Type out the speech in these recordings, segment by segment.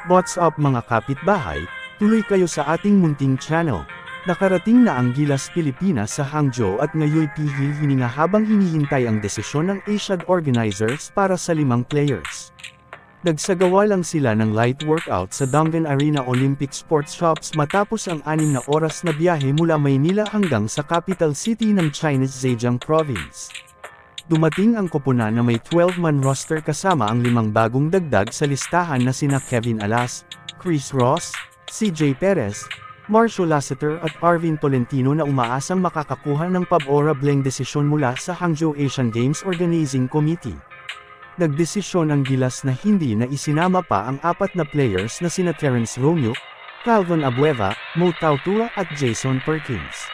What's up mga kapitbahay? Tuloy kayo sa ating munting channel. Nakarating na ang Gilas Pilipinas sa Hangzhou at ngayoy pihil hininga habang hinihintay ang desisyon ng Asiad organizers para sa 5 players. Nagsagawa lang sila ng light workout sa Dongguan Arena Olympic Sports Shops matapos ang 6 na oras na biyahe mula Maynila hanggang sa capital city ng China's Zhejiang Province. Dumating ang koponan na may 12-man roster kasama ang 5 bagong dagdag sa listahan na sina Kevin Alas, Chris Ross, CJ Perez, Marcio Lassiter at Arvin Tolentino na umaasang makakakuha ng favorabling desisyon mula sa Hangzhou Asian Games Organizing Committee. Nagdesisyon ang Gilas na hindi na isinama pa ang 4 na players na sina Terence Romeo, Calvin Abueva, Mo Tautura at Jason Perkins.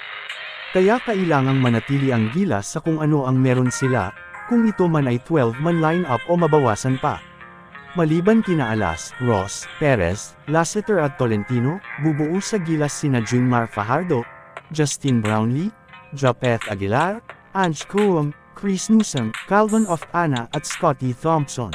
Kaya kailangang manatili ang Gilas sa kung ano ang meron sila, kung ito man ay 12-man lineup o mabawasan pa. Maliban kina Alas, Ross, Perez, Lassiter at Tolentino, bubuo sa Gilas sina Junmar Fajardo, Justin Brownlee, Japeth Aguilar, Ange Coum, Chris Newsom, Calvin of Ana at Scotty Thompson.